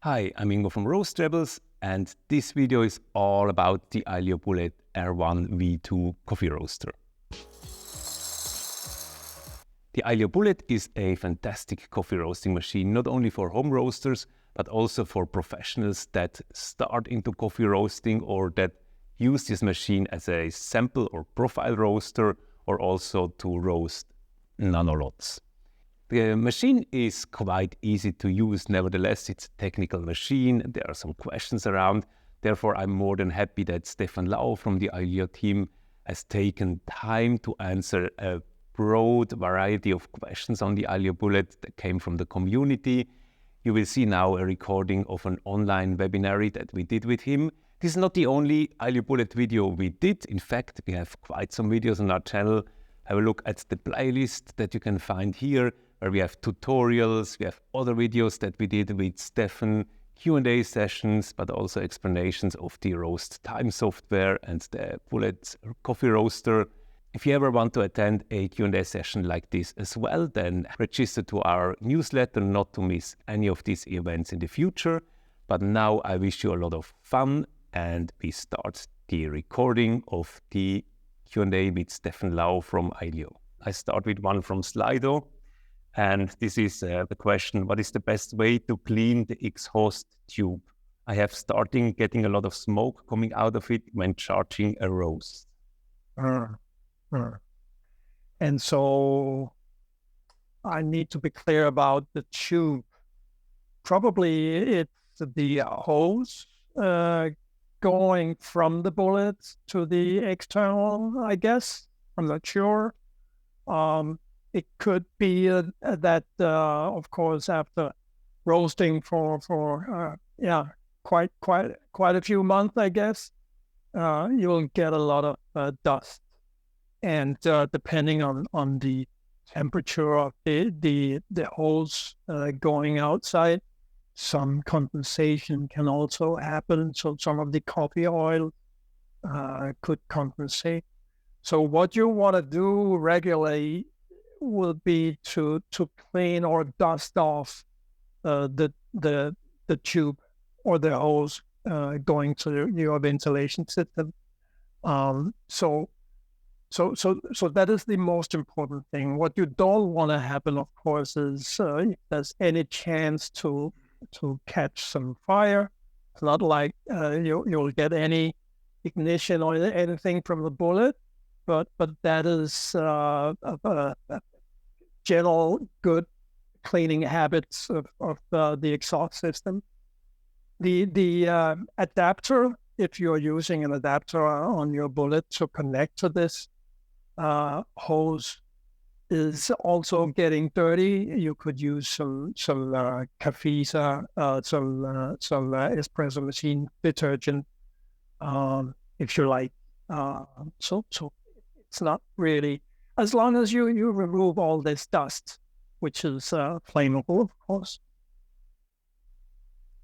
Hi, I'm Ingo from RoasTime, and this video is all about the Aillio Bullet R1 V2 coffee roaster. The Aillio Bullet is a fantastic coffee roasting machine, not only for home roasters, but also for professionals that start into coffee roasting or that use this machine as a sample or profile roaster, or also to roast nanolots. The machine is quite easy to use. Nevertheless, it's a technical machine. There are some questions around. Therefore, I'm more than happy that Steffen Lav from the Aillio team has taken time to answer a broad variety of questions on the Aillio Bullet that came from the community. You will see now a recording of an online webinar that we did with him. This is not the only Aillio Bullet video we did. In fact, we have quite some videos on our channel. Have a look at the playlist that you can find here, where we have tutorials, we have other videos that we did with Steffen, Q&A sessions, but also explanations of the RoasTime software and the Bullet coffee roaster. If you ever want to attend a Q&A session like this as well, then register to our newsletter not to miss any of these events in the future. But now I wish you a lot of fun, and we start the recording of the Q&A with Steffen Lav from Aillio. I start with one from Slido. And this is the question: what is the best way to clean the exhaust tube? I have started getting a lot of smoke coming out of it when charging a roast. And so I need to be clear about the tube. Probably it's the hose going from the bullet to the external, I guess. I'm not sure. It could be that, of course, after roasting for quite a few months, I guess, you'll get a lot of dust, and depending on the temperature of the hose going outside, some condensation can also happen. So some of the coffee oil could compensate. So what you want to do regularly will be to clean or dust off the tube or the hose going to your ventilation system. So that is the most important thing. What you don't want to happen, of course, is if there's any chance to catch some fire. It's not like you'll get any ignition or anything from the bullet, but that is general good cleaning habits of the exhaust system. The adapter, if you're using an adapter on your bullet to connect to this hose, is also getting dirty. You could use some Cafisa, some espresso machine detergent, if you like. So it's not really, as long as you remove all this dust, which is flammable, of course.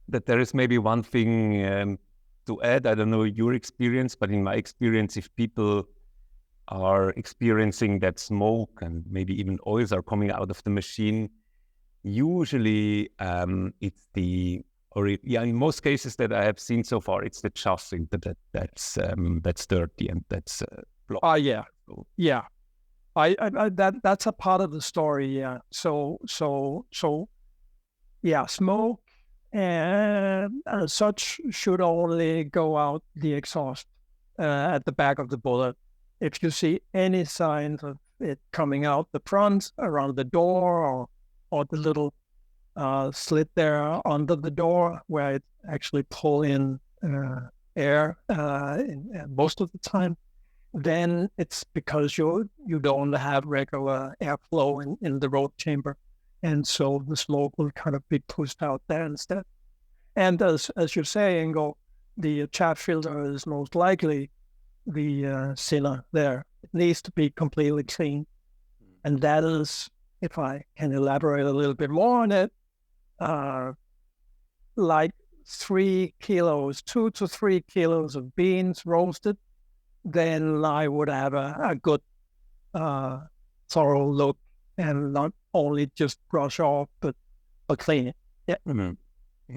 That there is maybe one thing to add. I don't know your experience, but in my experience, if people are experiencing that smoke and maybe even oils are coming out of the machine, usually it's in most cases that I have seen so far, it's the chaff that's dirty and that's blocked. Yeah. That's a part of the story. Yeah. So yeah, smoke and such should only go out the exhaust at the back of the bullet. If you see any signs of it coming out the front, around the door, or the little slit there under the door where it actually pull in air most of the time, then it's because you don't have regular airflow in the road chamber, and so the smoke will kind of be pushed out there instead. And as you're saying, the chaff filter is most likely the sinner there. It needs to be completely clean, and that is, if I can elaborate a little bit more on it, like 2 to 3 kilos of beans roasted, then I would have a good thorough look, and not only just brush off, but clean it. Yeah. Mm-hmm.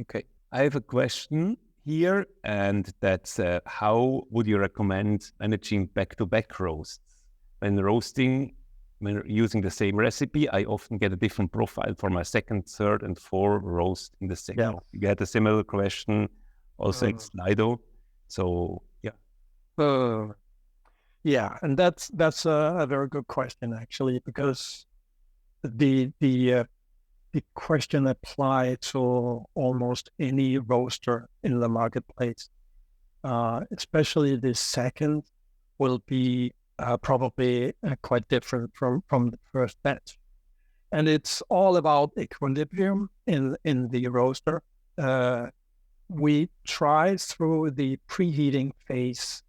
Okay. I have a question here, and that's how would you recommend managing back-to-back roasts? When roasting, when using the same recipe, I often get a different profile for my second, third, and fourth roast in the same. Yeah. You had a similar question also at Slido. So yeah. Yeah, and that's a very good question actually, because the question applies to almost any roaster in the marketplace. Especially the second will be probably quite different from the first batch, and it's all about equilibrium in the roaster. We try through the preheating phase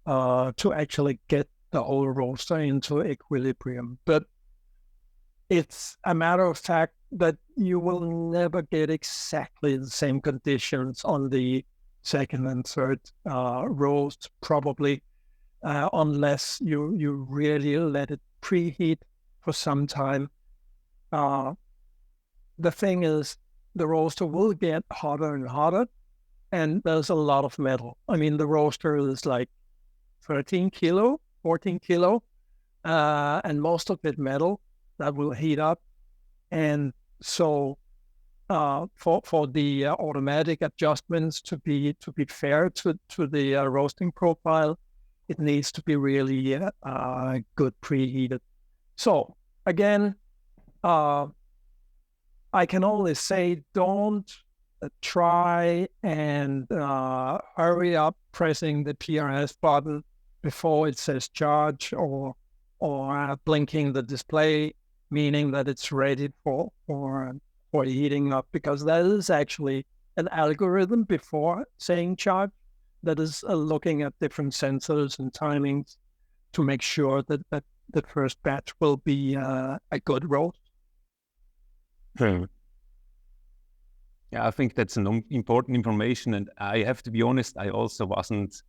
to actually get the whole roaster into equilibrium, but it's a matter of fact that you will never get exactly the same conditions on the second and third roast, probably, unless you really let it preheat for some time. The thing is, the roaster will get hotter and hotter, and there's a lot of metal. I mean, the roaster is like 13 kilo, 14 kilo, and most of it metal that will heat up. And so for the automatic adjustments to be fair to the roasting profile, it needs to be really good preheated. So again, I can only say don't try and hurry up pressing the PRS button before it says charge, or blinking the display, meaning that it's ready for heating up, because that is actually an algorithm before saying charge that is looking at different sensors and timings to make sure that the first batch will be a good roast. Yeah, I think that's an important information, and I have to be honest, I also wasn't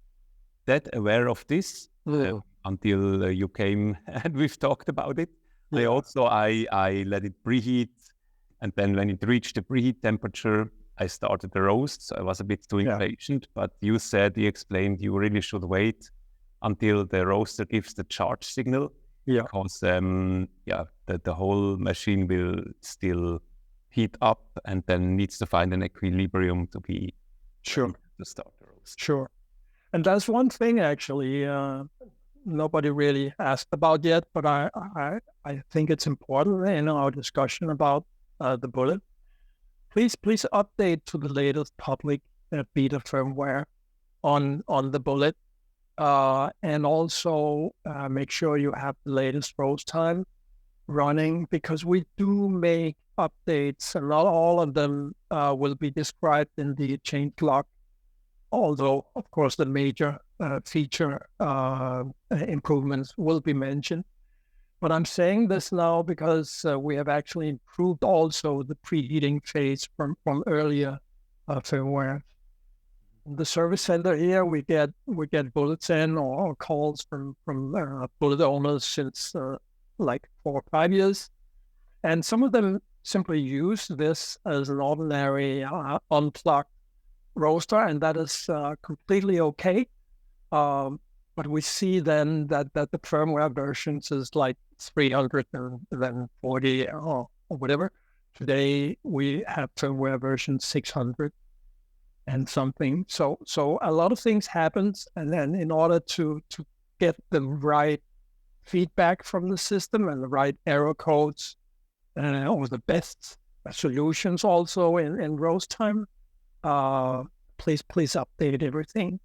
that aware of this until you came and we've talked about it. Yeah. I let it preheat, and then when it reached the preheat temperature, I started the roast. So I was a bit too impatient, but you explained you really should wait until the roaster gives the charge signal. Yeah. Because the whole machine will still heat up and then needs to find an equilibrium to be sure to start the roast. Sure. And that's one thing actually nobody really asked about yet, but I think it's important in our discussion about the Bullet. Please update to the latest public beta firmware on the Bullet, and also make sure you have the latest RoasTime running, because we do make updates, and not all of them will be described in the change log. Although, of course, the major feature improvements will be mentioned. But I'm saying this now because we have actually improved also the preheating phase from earlier firmware. In the service center here, we get bullets in or calls from bullet owners since like 4 or 5 years, and some of them simply use this as an ordinary unplugged roaster, and that is completely okay. But we see then that the firmware versions is like 340 or whatever. Today we have firmware version 600 and something. So a lot of things happens, and then in order to get the right feedback from the system and the right error codes, or the best solutions also in RoasTime, please update everything.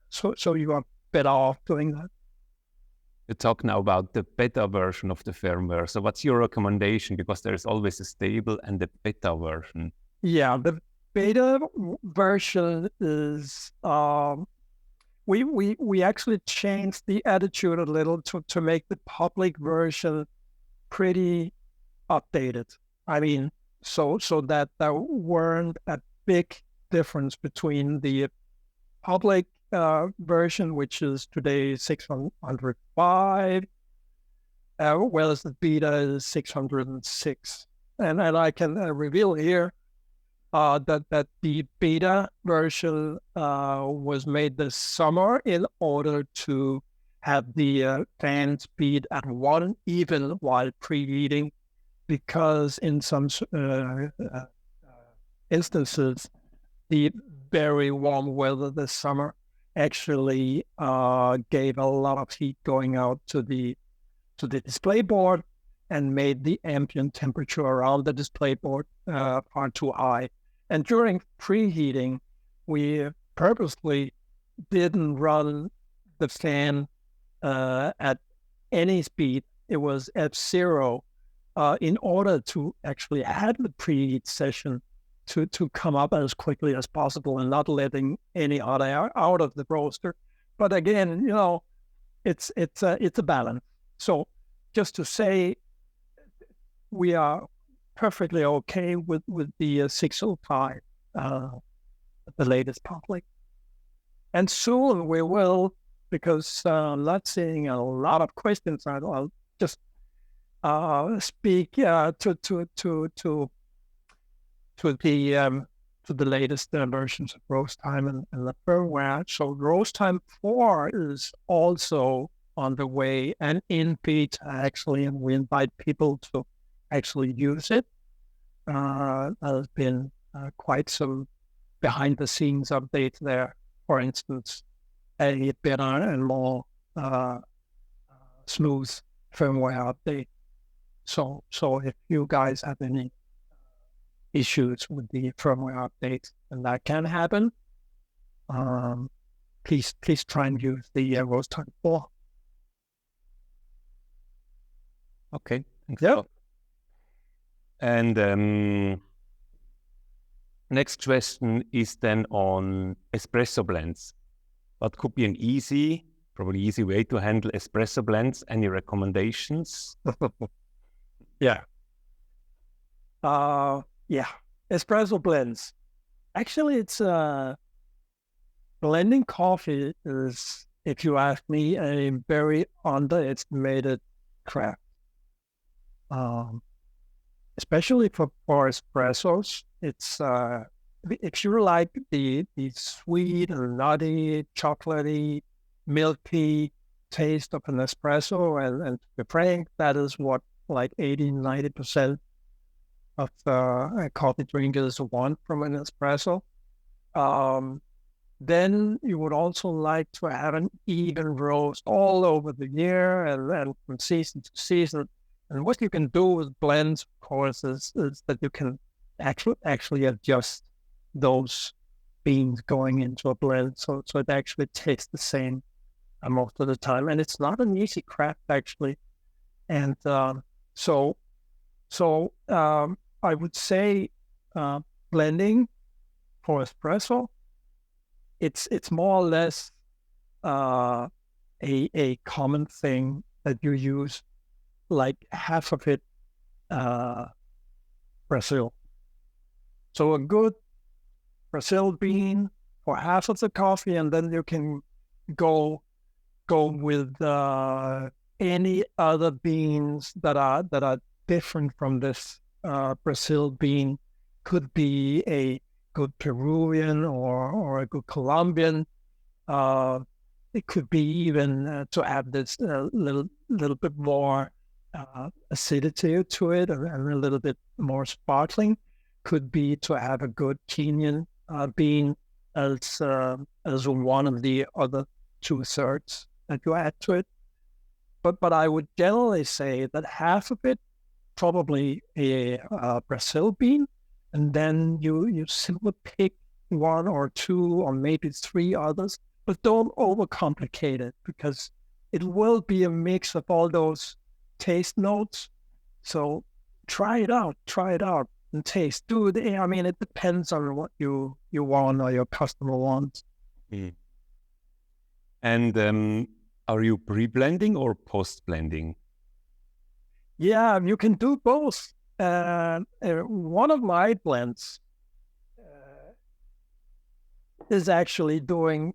So you are better off doing that. You talk now about the beta version of the firmware. So what's your recommendation? Because there's always a stable and the beta version. Yeah, the beta version is we actually changed the attitude a little to make the public version pretty updated. I mean, so that there weren't a big difference between the public version, which is today 605, whereas the beta is 606. And I can reveal here that the beta version was made this summer in order to have the fan speed at 1 even while preheating, because in some instances, the very warm weather this summer actually gave a lot of heat going out to the display board and made the ambient temperature around the display board far too high. And during preheating, we purposely didn't run the fan at any speed. It was F0 in order to actually have the preheat session to come up as quickly as possible and not letting any hot air out of the roaster. But again, you know, it's a balance. So just to say, we are perfectly okay with the 605, the latest public. And soon we will, because I'm not seeing a lot of questions. I'll just speak to the latest versions of RoasTime and the firmware. So RoasTime 4 is also on the way and in beta actually, and we invite people to actually use it. There's been quite some behind the scenes updates there. For instance, a better and more smooth firmware update. So if you guys have any issues with the firmware updates, and that can happen, please try and use the RoasTime 4. Okay, thanks. Yeah. And next question is then on espresso blends. What could be an probably easy way to handle espresso blends? Any recommendations? Yeah. Espresso blends. Actually, it's blending coffee is, if you ask me, a very underestimated craft. Especially for espressos, it's if you like the sweet and nutty, chocolatey, milky taste of an espresso, and to be frank, that is what like 80-90% of coffee drinkers want from an espresso. Then you would also like to have an even roast all over the year and from season to season. And what you can do with blends, of course, is that you can actually adjust those beans going into a blend, so it actually tastes the same most of the time. And it's not an easy craft, actually. And so I would say blending for espresso, it's more or less a common thing that you use, like half of it Brazil. So a good Brazil bean for half of the coffee, and then you can go with any other beans that are different from this Brazil bean. Could be a good Peruvian or a good Colombian. It could be even to add this little bit more acidity to it and a little bit more sparkling. Could be to have a good Kenyan bean as one of the other 2/3 that you add to it. But I would generally say that half of it probably a Brazil bean, and then you simply pick 1 or 2 or maybe 3 others, but don't overcomplicate it, because it will be a mix of all those taste notes. So try it out and taste. I mean, it depends on what you want or your customer wants. Mm. And are you pre-blending or post-blending? Yeah, you can do both. One of my blends is actually doing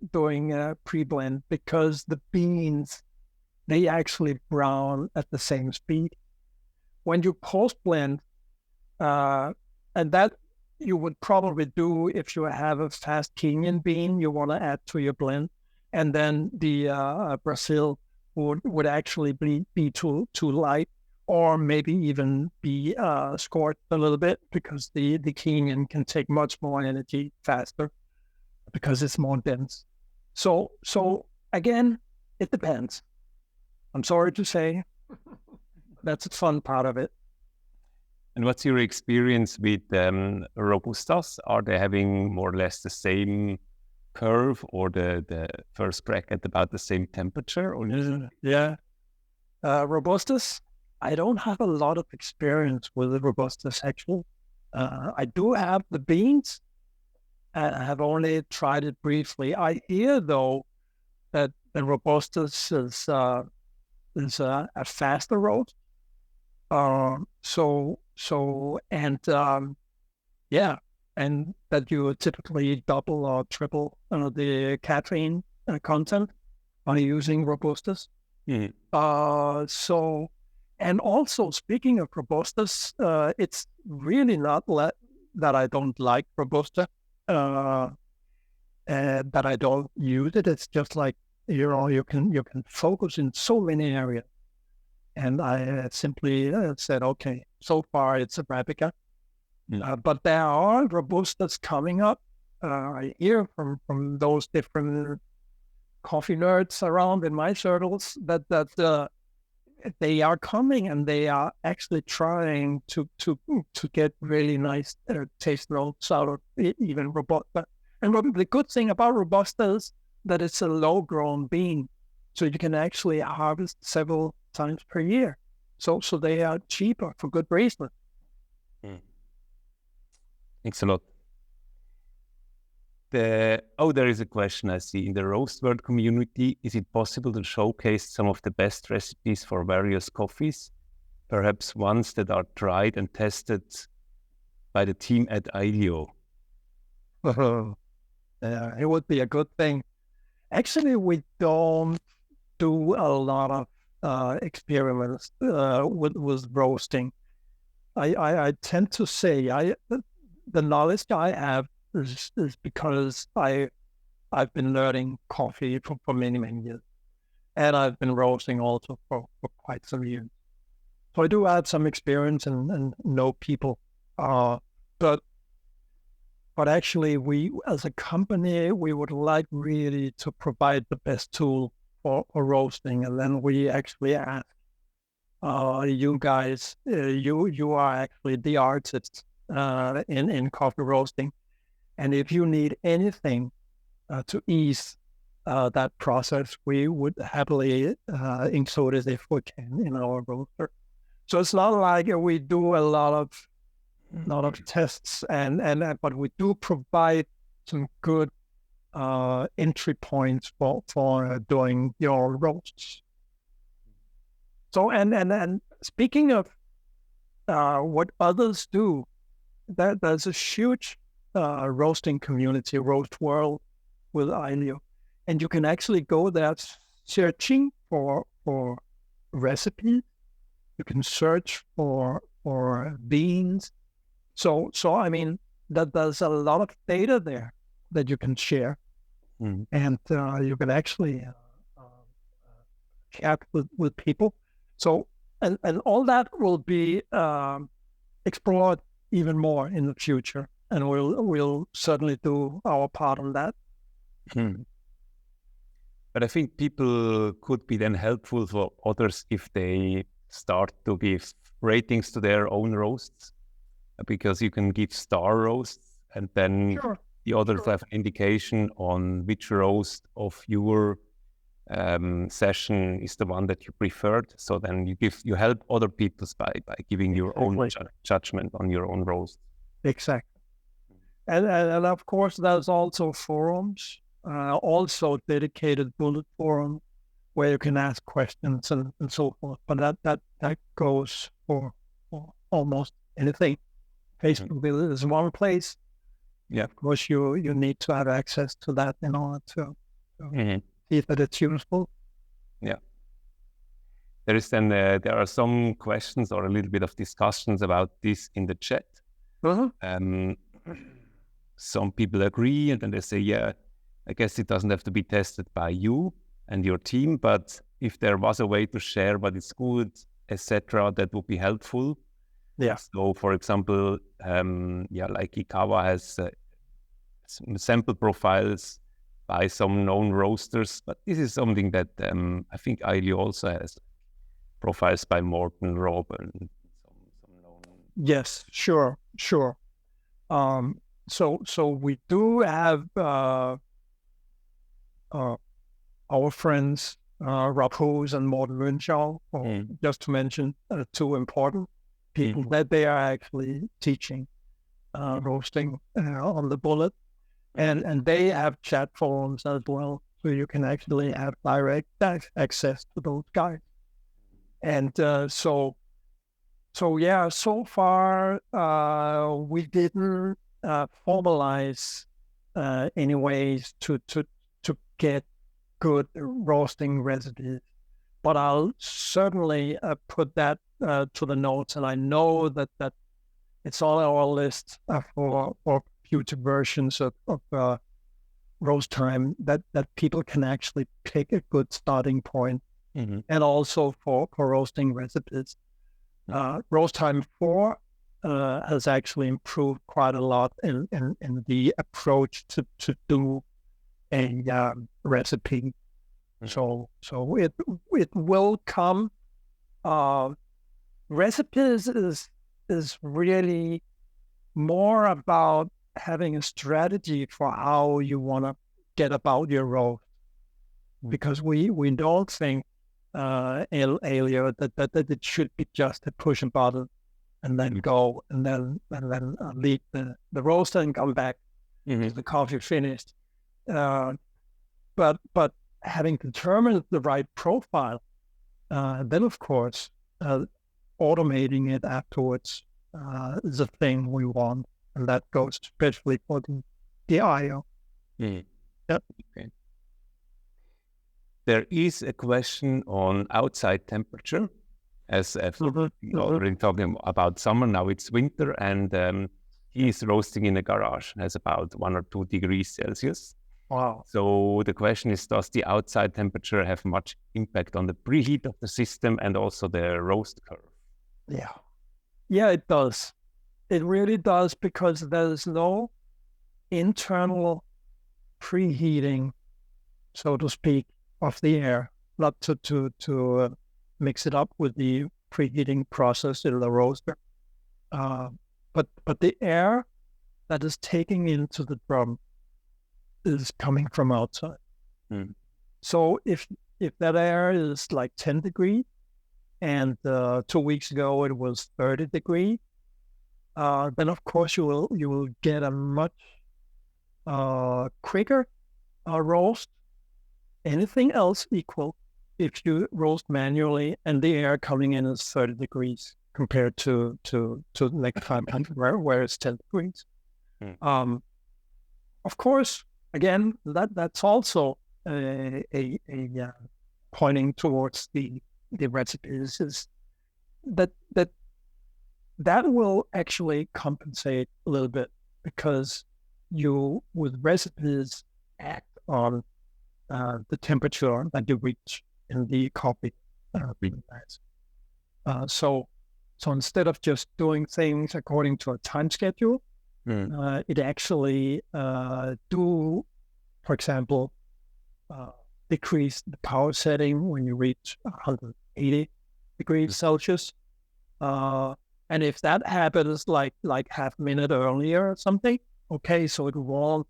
pre-blend, because the beans, they actually brown at the same speed. When you post-blend, and that you would probably do if you have a fast Kenyan bean you want to add to your blend, and then the Brazil would actually be too light, or maybe even be scored a little bit, because the Kenyan can take much more energy faster because it's more dense. So again, it depends. I'm sorry to say, that's a fun part of it. And what's your experience with Robustas? Are they having more or less the same curve, or the first bracket about the same temperature? Or yeah. Robustas, I don't have a lot of experience with the Robustas, actually. I do have the beans, and I have only tried it briefly. I hear, though, that the Robustas is a faster roast. Yeah, and that you typically double or triple the caffeine content by using Robustas. And also, speaking of Robustas, it's really not that I don't like Robusta, and that I don't use it. It's just like, you can focus in so many areas. And I simply said, okay, so far it's Arabica. But there are Robustas coming up. I hear from those different coffee nerds around in my circles that they are coming, and they are actually trying to get really nice taste notes out of even Robusta. And the good thing about Robusta is that it's a low-grown bean, so you can actually harvest several times per year. So they are cheaper for good reason. Thanks a lot. There is a question I see in the Roast World community. Is it possible to showcase some of the best recipes for various coffees? Perhaps ones that are tried and tested by the team at Aillio? It would be a good thing. Actually, we don't do a lot of experiments with roasting. I tend to say the knowledge I have is because I've been learning coffee for many years, and I've been roasting also for quite some years. So I do have some experience and know people, but actually, we as a company, we would like really to provide the best tool for roasting, and then we actually ask you guys, you are actually the artists in coffee roasting, and if you need anything to ease that process, we would happily include it if we can in our roaster. So it's not like we do a lot of tests, but we do provide some good entry points for doing your roasts. So and speaking of what others do, there's a huge roasting community, Roast World with Aillio, and you can actually go there searching for recipes. You can search for beans. So I mean, that there's a lot of data there that you can share, and you can actually chat with people. So and all that will be explored even more in the future, and we'll certainly do our part on that. But I think people could be then helpful for others if they start to give ratings to their own roasts, because you can give star roasts, and then the others have an indication on which roast of your session is the one that you preferred. So then you help other people by giving your own judgment on your own roast. Exactly. And of course, there's also forums, also dedicated bullet forum where you can ask questions and so forth. But that goes for almost anything. Facebook is one place. Yeah, of course, you need to have access to that in order to see that it's useful. Yeah. There are some questions or a little bit of discussions about this in the chat. some people agree, and then they say, yeah, I guess it doesn't have to be tested by you and your team, but if there was a way to share what is good, etc., that would be helpful. Yeah. So, for example, like Ikawa has some sample profiles by some known roasters, but this is something that I think Aillio also has, profiles by Morton, Rob, and some known. Yes, sure. So we do have our friends Rob Hose and Morten Rønschau, just to mention two important people that they are actually teaching roasting on the Bullet, and they have chat forums as well, so you can actually have direct access to those guys. And so far we didn't formalize any ways to get good roasting recipes, but I'll certainly put that to the notes, and I know that it's on our list for future versions of RoasTime that people can actually pick a good starting point, and also for roasting recipes. RoasTime 4 has actually improved quite a lot in the approach to do a recipe. So it will come. Recipes is really more about having a strategy for how you want to get about your roast, because we don't think Aillio that it should be just a push a button and then go and then leave the roaster and come back to the coffee finished. But having determined the right profile, then of course automating it afterwards is a thing we want, and that goes especially for the IO. Yep. Okay. There is a question on outside temperature, as I've already talking about summer. Now it's winter, and he is roasting in a garage. Has about 1 or 2 degrees Celsius. Wow. So the question is, does the outside temperature have much impact on the preheat of the system and also the roast curve? Yeah, it does. It really does, because there's no internal preheating, so to speak, of the air, not to mix it up with the preheating process in the roaster. But the air that is taking into the drum is coming from outside. So if that air is like 10 degrees, and 2 weeks ago it was 30 degrees, then of course you will get a much quicker roast. Anything else equal, if you roast manually and the air coming in is 30 degrees compared to next time where it's 10 degrees. Of course, again, that's also a pointing towards the recipes, is that will actually compensate a little bit, because you, with recipes, act on the temperature that you reach in the coffee. So instead of just doing things according to a time schedule, it actually do, for example, decrease the power setting when you reach 180 degrees Celsius. And if that happens like half a minute earlier or something, okay, so it won't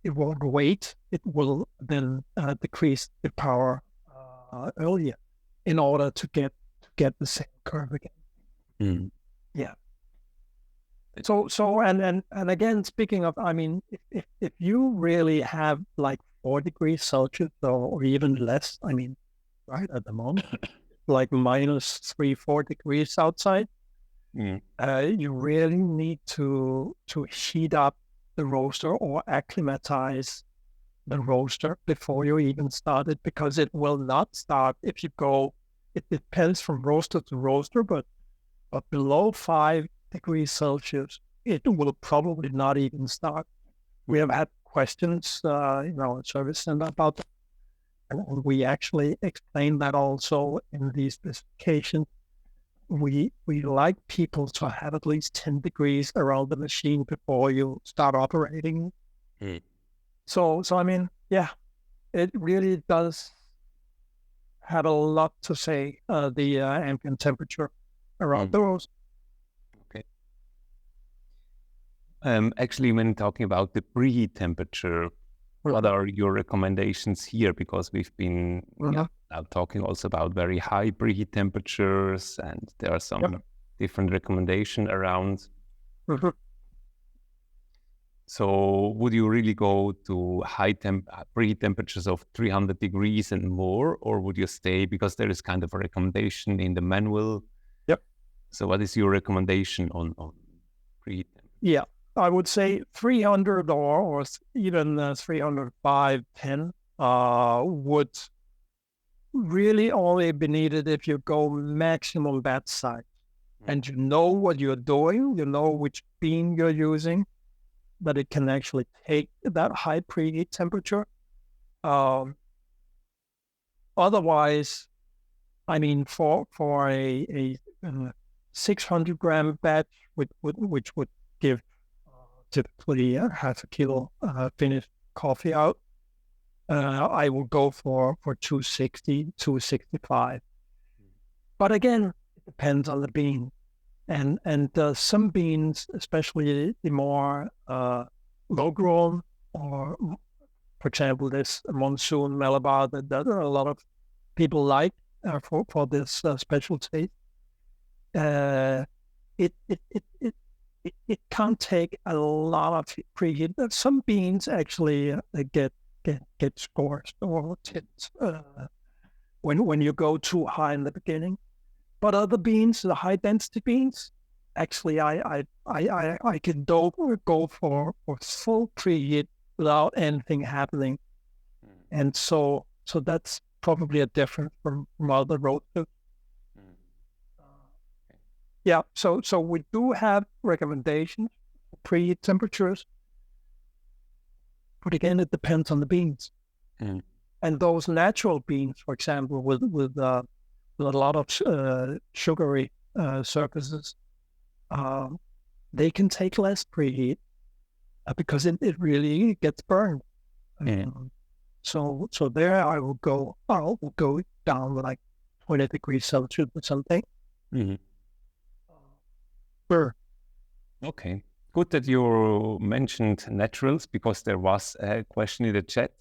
wait. It will then decrease the power earlier in order to get the same curve again. Yeah. So and again, speaking of, I mean, if you really have like 4 degrees Celsius or even less, I mean, right at the moment, like minus 3-4 degrees outside, you really need to heat up the roaster or acclimatize the roaster before you even start it, because it will not start if you go. It depends from roaster to roaster, but below 5 degrees Celsius, it will probably not even start. We have had questions in our service center about that, and we actually explain that also in the specification. We like people to have at least 10 degrees around the machine before you start operating. So I mean, yeah, it really does have a lot to say, the ambient temperature around the roast. Okay. Actually, when talking about the preheat temperature, what are your recommendations here? Because we've been now talking also about very high preheat temperatures, and there are some different recommendations around. So would you really go to high preheat temperatures of 300 degrees and more, or would you stay, because there is kind of a recommendation in the manual? Yep. So what is your recommendation on preheat temperature? Yeah, I would say 300 or even 305, 10 would really only be needed if you go maximum batch size. And you know what you're doing, you know which bean you're using, that it can actually take that high preheat temperature. Otherwise, I mean, for a 600 gram batch, which would give typically half a kilo finished coffee out, I will go for 260, 265. But again, it depends on the bean. And some beans, especially the more low-grown, or for example, this monsoon Malabar that a lot of people like for this special taste, it can't take a lot of preheat. Some beans actually get scorched or tipped when you go too high in the beginning. But other beans, the high density beans, actually I can go for full preheat without anything happening. And so that's probably a difference from other roasters. Yeah, so we do have recommendations for preheat temperatures, but again, it depends on the beans. And those natural beans, for example, with a lot of sugary surfaces, they can take less preheat because it really gets burned. So there I'll go down with like 20 degrees Celsius or something. Sure. Okay, good that you mentioned naturals, because there was a question in the chat.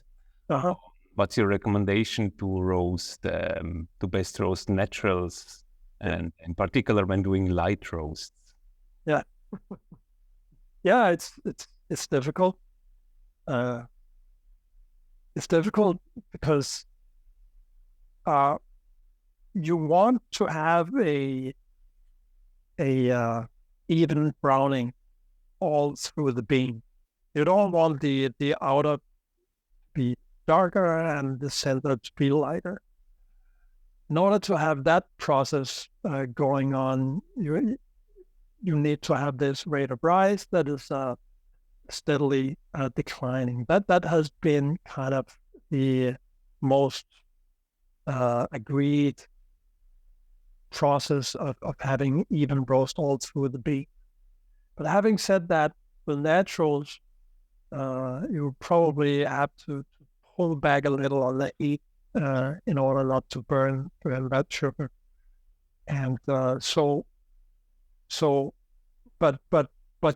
What's your recommendation to roast, to best roast naturals, and in particular when doing light roasts? Yeah, yeah, it's difficult. It's difficult because you want to have a even browning all through the bean. You don't want the outer to be darker and the center to be lighter. In order to have that process going on, you need to have this rate of rise that is steadily declining. That has been kind of the most agreed process of having even roast all through the bean. But having said that, with naturals, you probably have to pull back a little on the heat in order not to burn that sugar. And but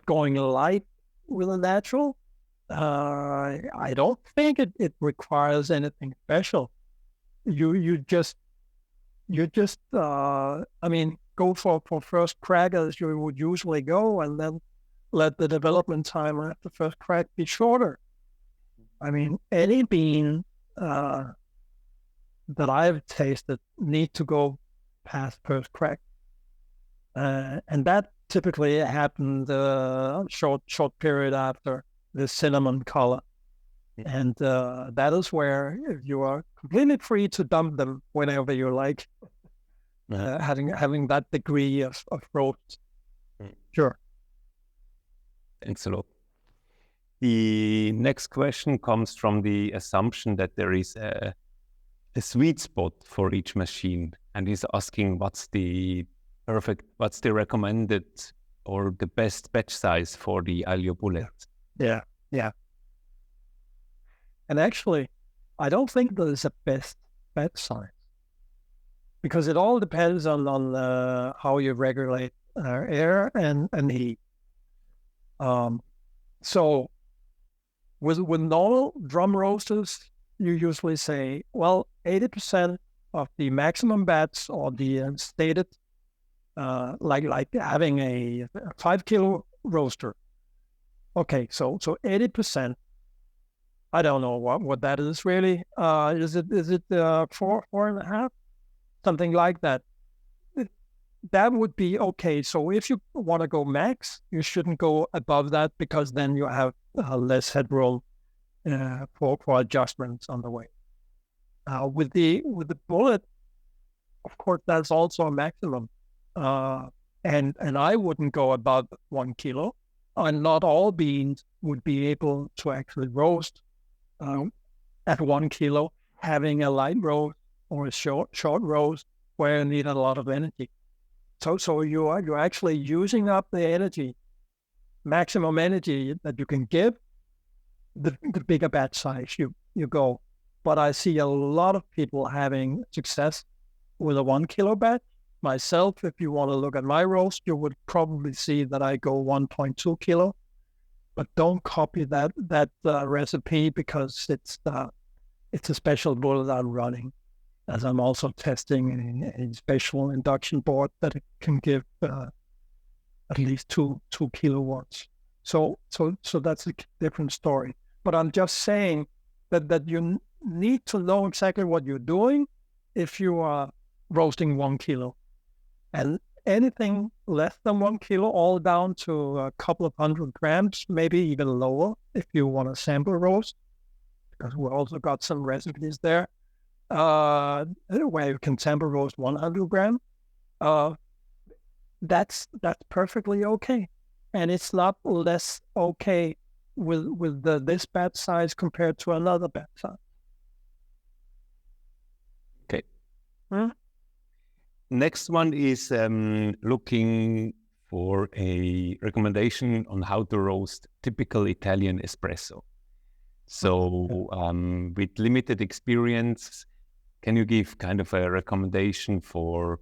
going light with a natural, I don't think it requires anything special. You just I mean, go for first crack as you would usually go, and then let the development time after first crack be shorter. I mean, any bean that I've tasted need to go past first crack, and that typically happened a short period after the cinnamon color. And that is where you are completely free to dump them whenever you like, having that degree of roast. Sure. Thanks a lot. The next question comes from the assumption that there is a sweet spot for each machine, and he's asking what's the recommended or the best batch size for the Aillio Bullet. Yeah. And actually, I don't think there is a best batch size, because it all depends on how you regulate air and heat. So with normal drum roasters, you usually say, well, 80% of the maximum batch, or the stated, like having a 5 kilo roaster. Okay, so 80%. I don't know what that is really. Is it 4.5, something like that? That would be okay. So if you want to go max, you shouldn't go above that, because then you have less headroom for adjustments on the way. With the Bullet, of course, that's also a maximum, and I wouldn't go above 1 kilo. And not all beans would be able to actually roast at 1 kilo, having a light roast or a short roast where you need a lot of energy. So you're actually using up the energy, maximum energy that you can give, the bigger batch size you go. But I see a lot of people having success with a 1 kilo batch. Myself, if you want to look at my roast, you would probably see that I go 1.2 kilo. But don't copy that recipe, because it's a special bullet I'm running, as I'm also testing a special induction board that it can give at least 2 kilowatts. So that's a different story. But I'm just saying that you need to know exactly what you're doing if you are roasting 1 kilo. And anything less than 1 kilo, all down to a couple of 100 grams, maybe even lower if you want to sample roast, because we also got some recipes there where you can sample roast 100 gram. That's perfectly okay. And it's not less okay with this batch size compared to another batch size. Okay. Next one is looking for a recommendation on how to roast typical Italian espresso. So with limited experience, can you give kind of a recommendation for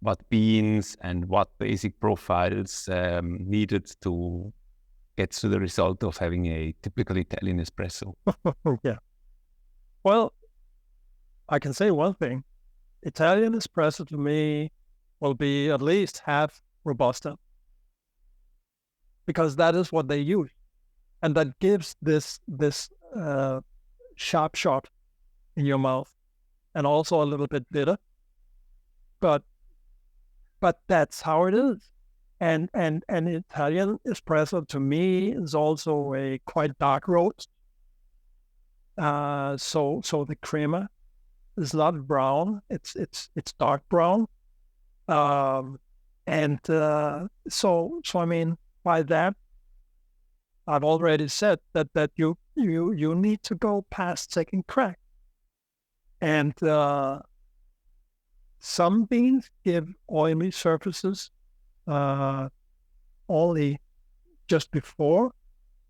what beans and what basic profiles needed to get to the result of having a typical Italian espresso? Yeah. Well, I can say one thing. Italian espresso to me will be at least half Robusta, because that is what they use, and that gives this sharp shot in your mouth, and also a little bit bitter. But that's how it is. And Italian espresso to me is also a quite dark roast. So the crema is not brown; it's dark brown. So I mean, by that, I've already said that you need to go past second crack, and some beans give oily surfaces only just before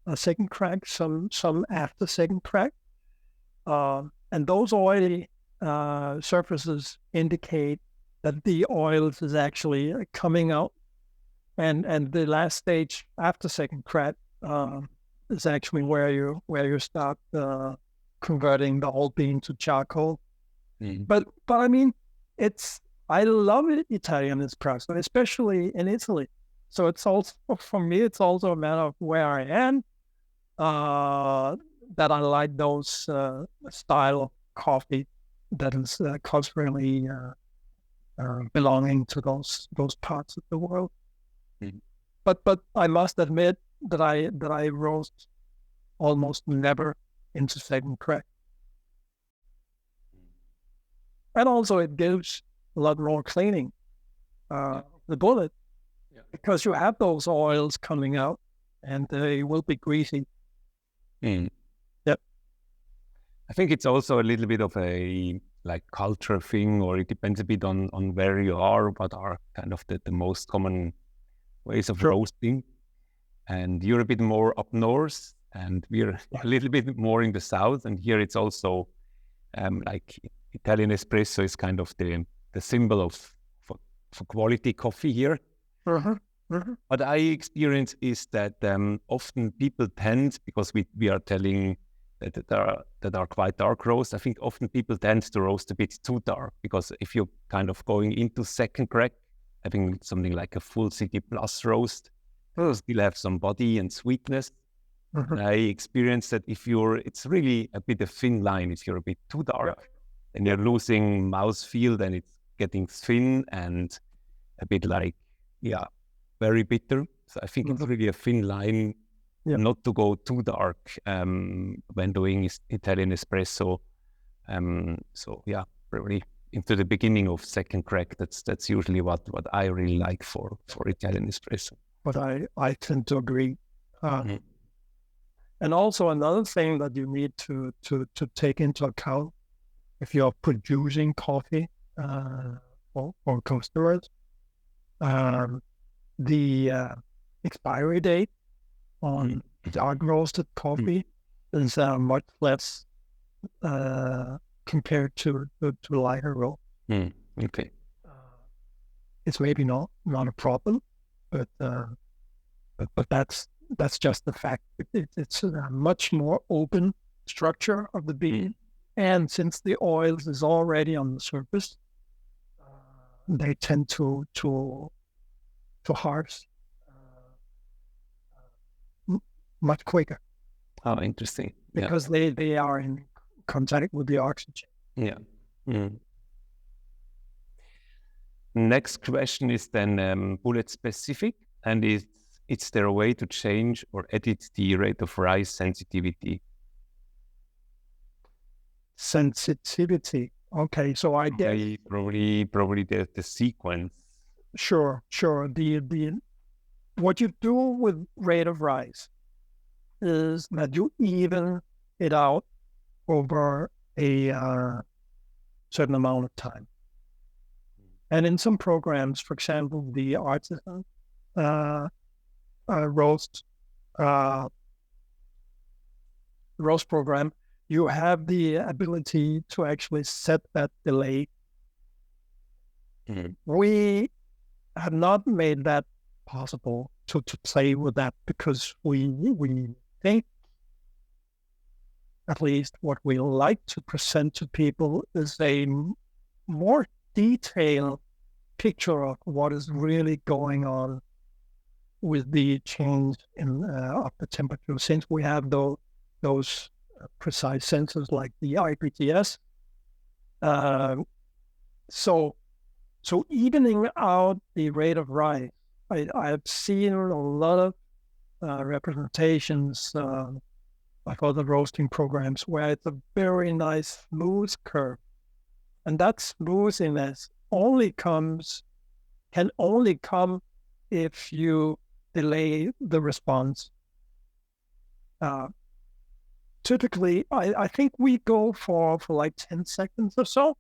a second crack, some after second crack, and those oily surfaces indicate that the oils is actually coming out, and the last stage after second crack is actually where you start converting the whole bean to charcoal. But I mean, I love Italian espresso, especially in Italy. So it's also, for me, it's also a matter of where I am, that I like those style of coffee that is culturally belonging to those parts of the world. But I must admit that I roast almost never into second crack. And also it gives a lot more cleaning, the bullet, because you have those oils coming out, and it will be greasy. Mm. Yep. I think it's also a little bit of a like culture thing, or it depends a bit on where you are, what are kind of the most common ways of roasting. And you're a bit more up north, and we're a little bit more in the south. And here it's also like Italian espresso is kind of the symbol of for quality coffee here. What I experience is that often people tend, because we are telling that are quite dark roast, I think often people tend to roast a bit too dark, because if you're kind of going into second crack, having something like a full City Plus roast, still have some body and sweetness. I experience that it's really a bit of thin line. If you're a bit too dark, then you're losing mouthfeel, then it's getting thin and a bit like, very bitter. So I think it's really a thin line, not to go too dark when doing Italian espresso. Probably into the beginning of second crack. That's usually what I really like for Italian espresso. But I tend to agree. And also another thing that you need to take into account if you're producing coffee for customers, the expiry date on dark roasted coffee is much less compared to lighter roast. Okay. It's maybe not a problem, but that's just the fact. It's a much more open structure of the bean, and since the oils is already on the surface, they tend to harvest much quicker. Oh, interesting. Because they are in contact with the oxygen. Yeah. Next question is then bullet specific, and is there a way to change or edit the rate of rise sensitivity? Sensitivity. Okay, so I guess probably the sequence. Sure. The what you do with rate of rise is that you even it out over a certain amount of time. And in some programs, for example, the artisan roast program, you have the ability to actually set that delay. We have not made that possible to play with that, because we think, at least what we like to present to people, is a more detailed picture of what is really going on with the change in of the temperature, since we have those precise sensors like the IPTS. So evening out the rate of rise, I've seen a lot of representations of other roasting programs where it's a very nice smooth curve, and that smoothness can only come if you delay the response. Typically, I think we go for like 10 seconds or so.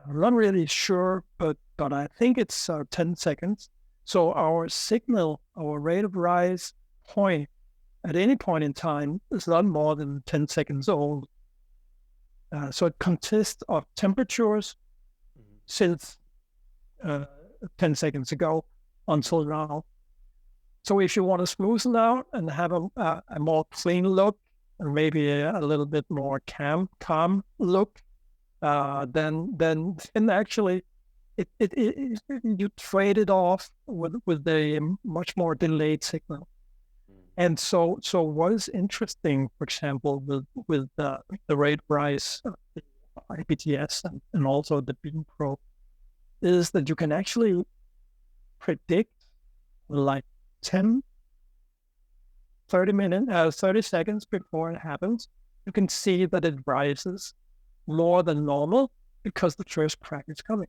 I'm not really sure, but I think it's 10 seconds. So our signal, our rate of rise point at any point in time is not more than 10 seconds old. So it consists of temperatures since 10 seconds ago until now. So if you want to smoothen out and have a more clean look, and maybe a little bit more calm look, then actually you trade it off with a much more delayed signal. And so what is interesting, for example, with the rate rise of the IPTS and also the Bean Pro, is that you can actually predict like 10, 30 seconds before it happens. You can see that it rises more than normal because the first crack is coming.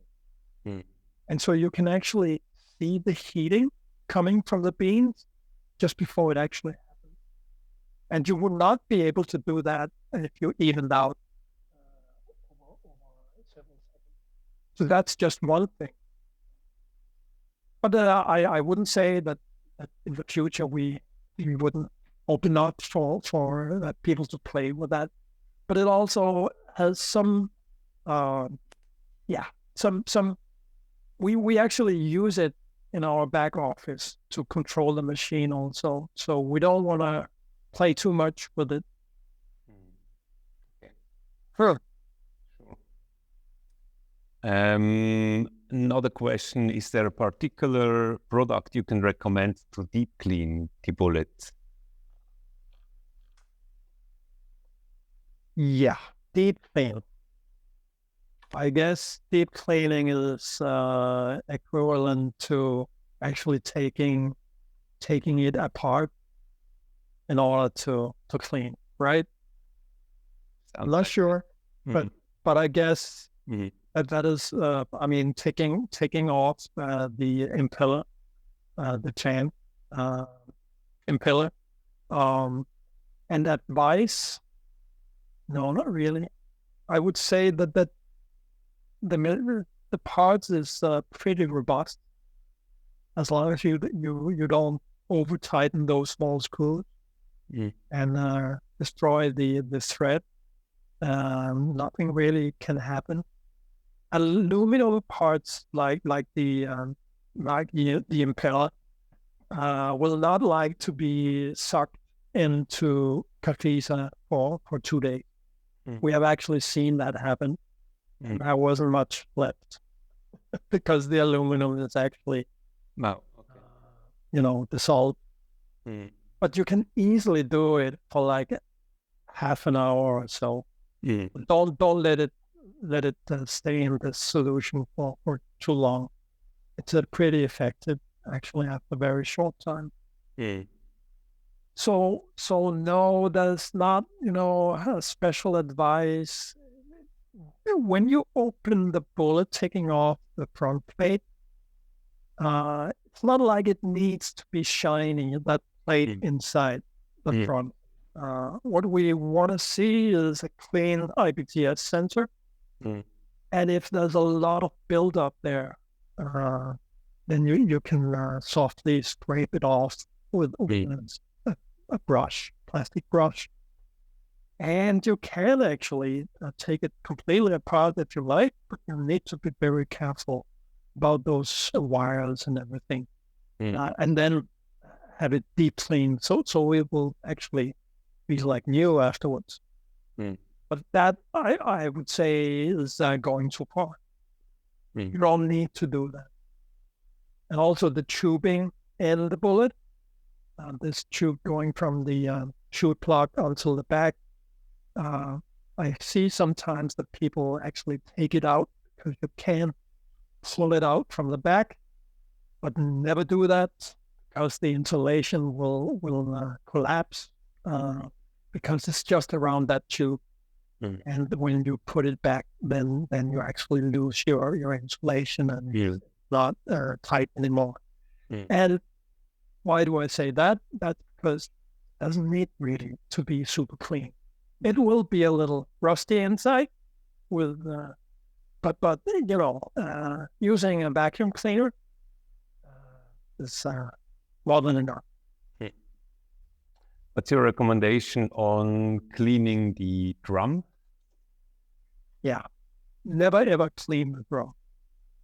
And so you can actually see the heating coming from the beans just before it actually happened. And you would not be able to do that if you evened out over several seconds. So that's just one thing. But I wouldn't say that in the future we wouldn't open up for people to play with that. But it also has some, we actually use it in our back office to control the machine also. So we don't want to play too much with it. Okay. Sure. Another question, is there a particular product you can recommend to deep clean the bullet? Yeah, deep clean. I guess deep cleaning is equivalent to actually taking it apart in order to clean, right? I'm not sure, but I guess that is, I mean, taking off the impeller, the chain impeller, and advice. No, not really. I would say that the parts is pretty robust, as long as you don't over tighten those small screws and destroy the thread. Nothing really can happen. Aluminum parts like the impeller will not like to be sucked into Cartesian for 2 days. We have actually seen that happen. And there wasn't much left because the aluminum is actually, dissolved. But you can easily do it for like half an hour or so. Don't let it stay in the solution for too long. It's pretty effective actually after a very short time. So no, there's not a special advice. When you open the bullet, taking off the front plate, it's not like it needs to be shiny, that plate inside the front. What we want to see is a clean IPTS sensor. And if there's a lot of buildup there, then you can softly scrape it off with a brush, plastic brush. And you can actually take it completely apart if you like, but you need to be very careful about those wires and everything. And then have it deep cleaned, so it will actually be like new afterwards. But that, I would say, is going too far. You don't need to do that. And also the tubing in the bullet, this tube going from the chute plug until the back, I see sometimes that people actually take it out because you can pull it out from the back, but never do that because the insulation will collapse because it's just around that tube. And when you put it back, then you actually lose your insulation and it's not tight anymore. And why do I say that? That's because it doesn't need really to be super clean. It will be a little rusty inside, but using a vacuum cleaner is more than enough. What's your recommendation on cleaning the drum? Yeah, never ever clean the drum.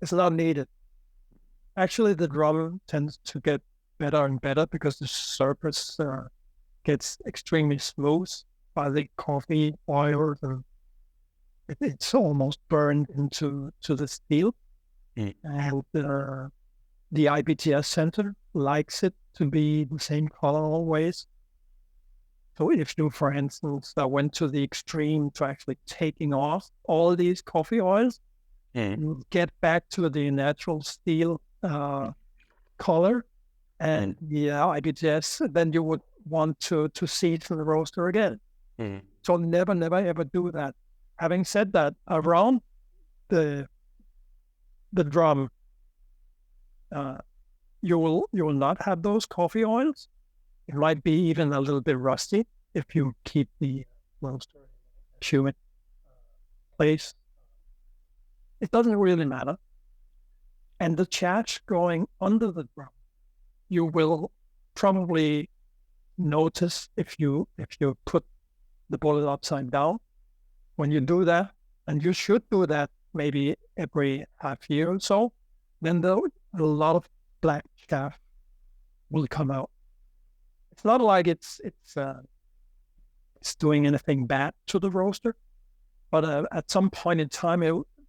It's not needed. Actually, the drum tends to get better and better because the surface gets extremely smooth by the coffee oil, and it's almost burned into the steel. And the IPTS sensor likes it to be the same color always. So if you, for instance, went to the extreme to actually taking off all these coffee oils, you get back to the natural steel color and the IPTS, then you would want to season the roaster again. So never ever do that. Having said that, around the drum, you will not have those coffee oils, It might be even a little bit rusty if you keep the roaster in a humid place. It doesn't really matter. And the chaff going under the drum, you will probably notice if you put the bullet upside down. When you do that, and you should do that maybe every half year or so, then a lot of black chaff will come out. It's not like it's doing anything bad to the roaster, but at some point in time,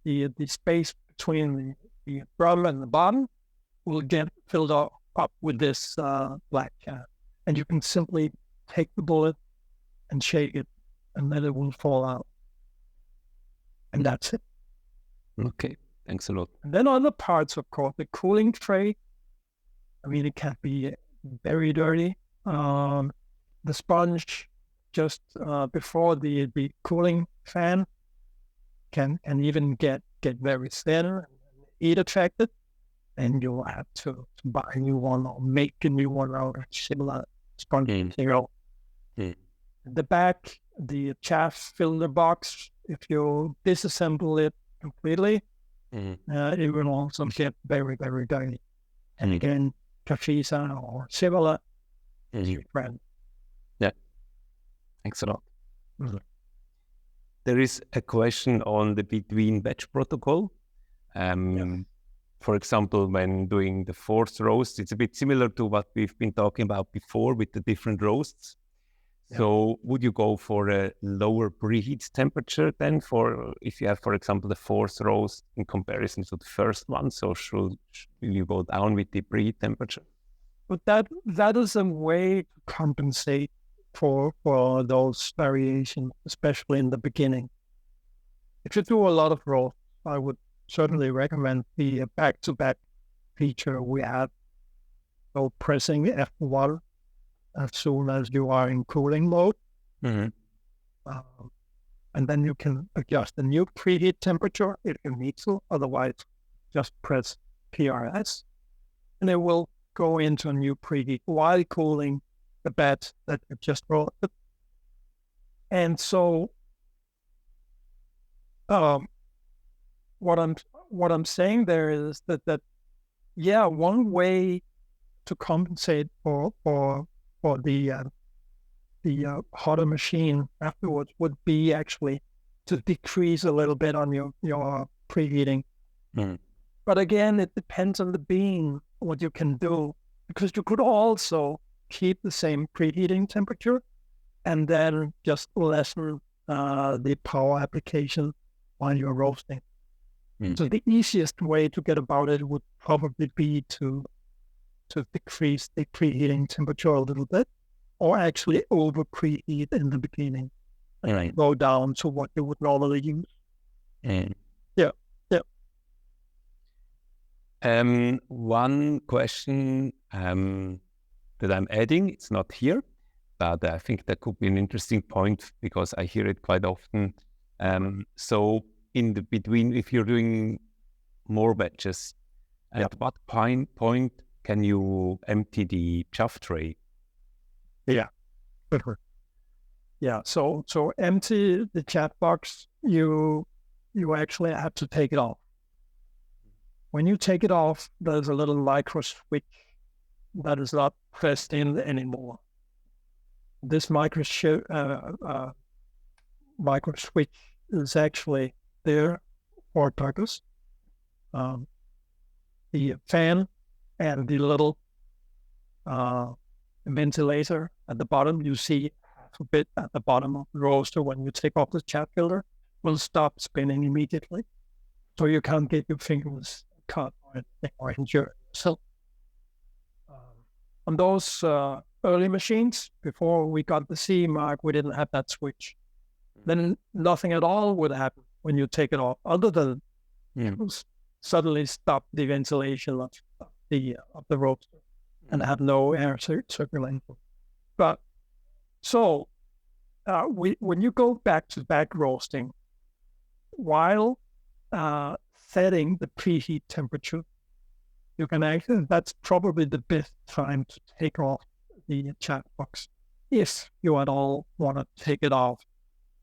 the space between the drum and the bottom will get filled up with this black chaff, and you can simply take the bullet and shake it, and then it will fall out, and that's it. Okay, thanks a lot. And then other parts, of course, the cooling tray. I mean, it can be very dirty. The sponge just before the cooling fan can even get very thin and heat affected, and you'll have to buy a new one or make a new one out of similar sponge material. The back, the chaff filter box, if you disassemble it completely, it will also get very, very dirty. And again, Cafisa or similar is your friend. Yeah, thanks a lot. There is a question on the between batch protocol. For example, when doing the fourth roast, it's a bit similar to what we've been talking about before with the different roasts. So would you go for a lower preheat temperature then for if you have, for example, the fourth roast in comparison to the first one? So will you go down with the preheat temperature? But that is a way to compensate for those variations, especially in the beginning. If you do a lot of roast, I would certainly recommend the back-to-back feature we have. So pressing F1 as soon as you are in cooling mode. And then you can adjust the new preheat temperature if you need to. Otherwise, just press PRS and it will go into a new preheat while cooling the batch that you just roasted. And so what I'm saying there is that one way to compensate for the hotter machine afterwards would be actually to decrease a little bit on your preheating. But again, it depends on the bean what you can do, because you could also keep the same preheating temperature and then just lessen the power application while you're roasting. So the easiest way to get about it would probably be to decrease the preheating temperature a little bit, or actually over preheat in the beginning and go down to what you would normally use. One question that I'm adding, it's not here, but I think that could be an interesting point because I hear it quite often. So in the between, if you're doing more batches, at what point can you empty the chaff tray? So empty the chaff box, you actually have to take it off. When you take it off, there's a little micro switch that is not pressed in anymore. This micro switch is actually there for a purpose. The fan and the little ventilator at the bottom, you see a bit at the bottom of the roaster when you take off the chaff filter, will stop spinning immediately. So you can't get your fingers cut or injured. So on those early machines, before we got the CE mark, we didn't have that switch. Then nothing at all would happen when you take it off, other than suddenly stop the ventilation of the roaster and have no air circulating. But so when you go back to back roasting, while setting the preheat temperature, you can actually, that's probably the best time to take off the chaff box, if you at all want to take it off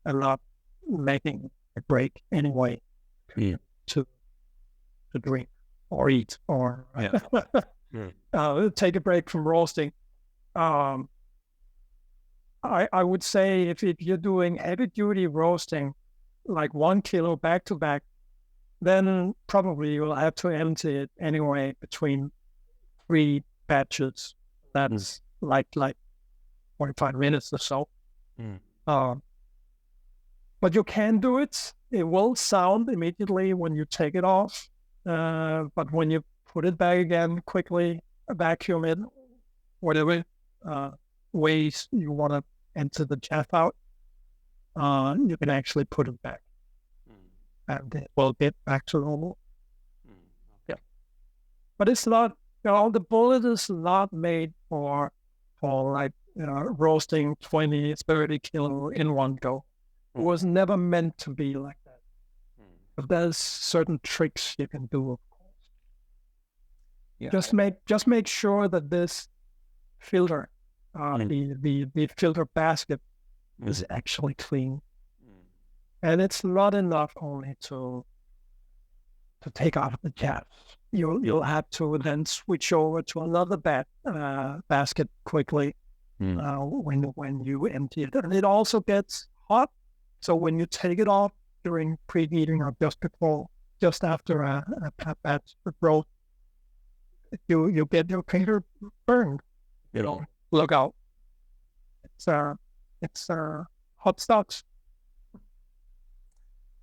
and not making a break anyway to drink or eat or take a break from roasting. I would say if you're doing heavy duty roasting, like 1 kilo back to back, then probably you'll have to empty it anyway between 3 batches. That's like 45 minutes or so. But you can do it. It will sound immediately when you take it off. But when you put it back again, quickly vacuum it, whatever ways you want to empty the chaff out, you can actually put it back. And it will get back to normal. Yeah. But it's not, the bullet is not made for like, roasting 20, 30 kilo in one go. It was never meant to be like that. But there's certain tricks you can do, of course. Yeah. Just make sure that this filter, the filter basket, is actually clean. And it's not enough only to take out the chaff. You'll have to then switch over to another basket quickly when you empty it. And it also gets hot. So when you take it off during preheating or just after a batch of roast, you get your finger burned. Look out. It's hot stocks.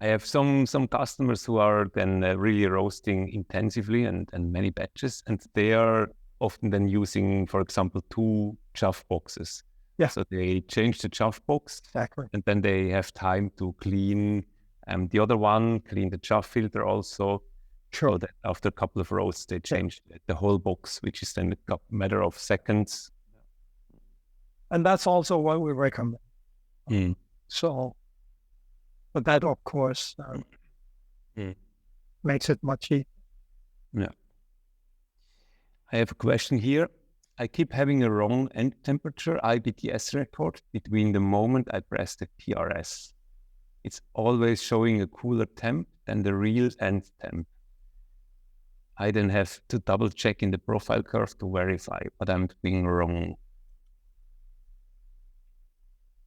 I have some customers who are then really roasting intensively and many batches, and they are often then using, for example, 2 chaff boxes. Yeah. So they change the chaff box, exactly, and then they have time to clean the other one, clean the chaff filter also. Sure. So that after a couple of roasts, they change the whole box, which is then a matter of seconds. And that's also what we recommend. So, but that, of course, makes it much easier. Yeah. I have a question here. I keep having a wrong end temperature IBTS record between the moment I press the PRS. It's always showing a cooler temp than the real end temp. I then have to double check in the profile curve to verify, but I'm being wrong.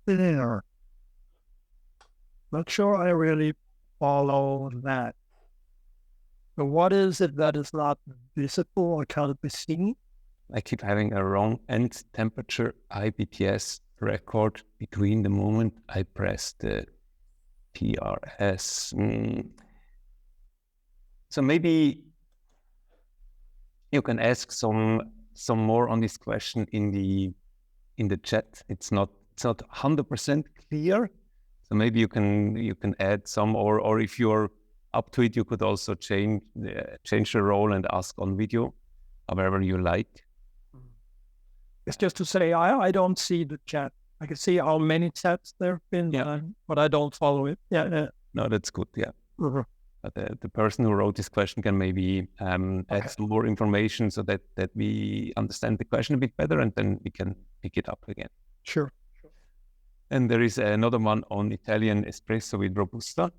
There. Not sure I really follow that. But what is it that is not visible or can't be seen? I keep having a wrong end temperature IBTS record between the moment I press the PRS. So maybe you can ask some more on this question in the chat. It's not 100% clear. So maybe you can add some, or if you're up to it, you could also change the role and ask on video, however you like. It's just to say, I don't see the chat. I can see how many chats there have been, but I don't follow it. Yeah. No, that's good. Yeah. But the person who wrote this question can maybe add some more information so that we understand the question a bit better, and then we can pick it up again. Sure. And there is another one on Italian Espresso with Robusta,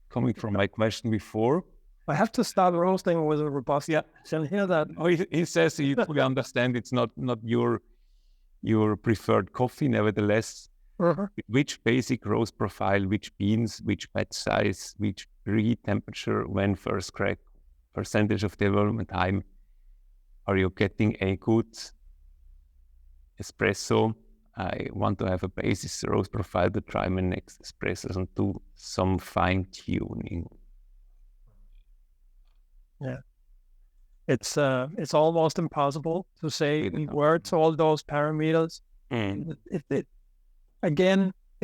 coming from my question before. I have to start roasting with a Robusta. Yeah, can you hear that? Oh, he says he fully understand it's not your preferred coffee. Nevertheless, which basic roast profile, which beans, which batch size, which preheat temperature, when first crack, percentage of development time, are you getting a good espresso? I want to have a basis roast profile to try my next espressos and do some fine tuning. Yeah, it's almost impossible to say in words all those parameters. It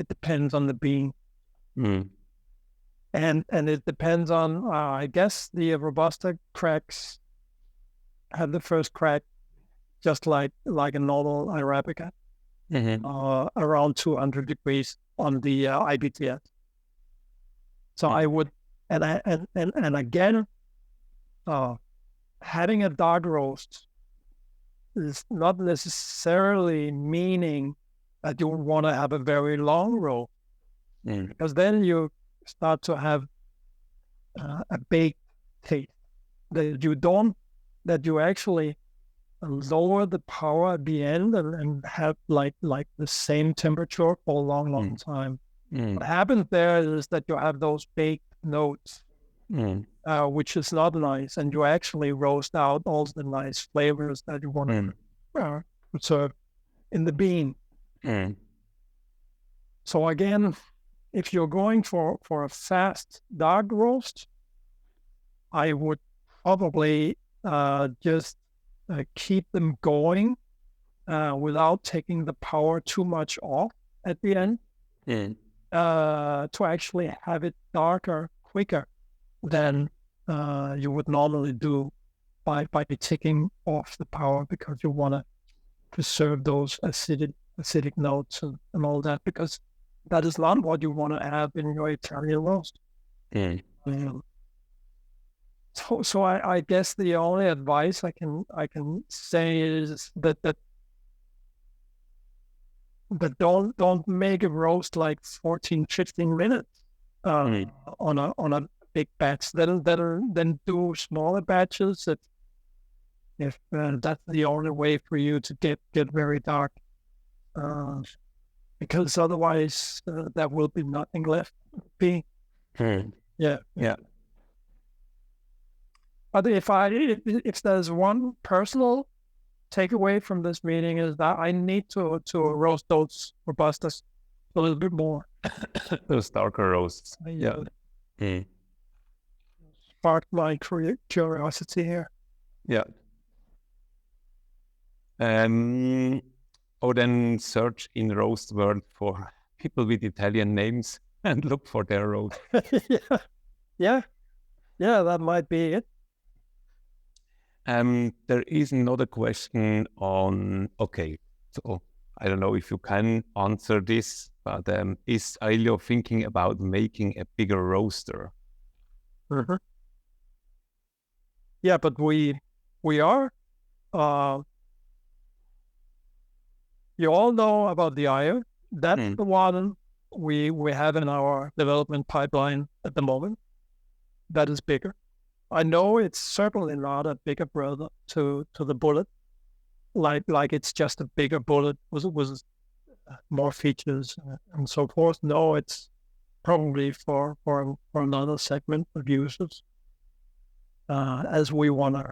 depends on the bean, and it depends on I guess the Robusta cracks have the first crack just like a normal Arabica. Around 200 degrees on the IBTS. So I would, and again, having a dark roast is not necessarily meaning that you want to have a very long roast, because then you start to have a baked taste that you actually lower the power at the end and have like the same temperature for a long time. What happens there is that you have those baked notes, which is not nice, and you actually roast out all the nice flavors that you want to preserve in the bean. So again, if you're going for a fast dark roast, I would probably just keep them going without taking the power too much off at the end to actually have it darker quicker than you would normally do by taking off the power, because you want to preserve those acidic notes and all that, because that is not what you want to have in your Italian roast. So I guess the only advice I can say is that don't make a roast like 14-15 minutes on a big batch. Then do smaller batches if that's the only way for you to get very dark, because otherwise there will be nothing left. Yeah. But if there's one personal takeaway from this meeting, is that I need to roast those Robustas a little bit more. Those darker roasts. Sparked my curiosity here. Yeah. Then search in roast world for people with Italian names and look for their roast. Yeah, that might be it. There is another question on, so I don't know if you can answer this, but is Aillio thinking about making a bigger roaster? Yeah, but we are. You all know about the Aillio. That's the one we have in our development pipeline at the moment. That is bigger. I know it's certainly not a bigger brother to the Bullet, like it's just a bigger Bullet was more features and so forth. No, it's probably for another segment of users, as we want to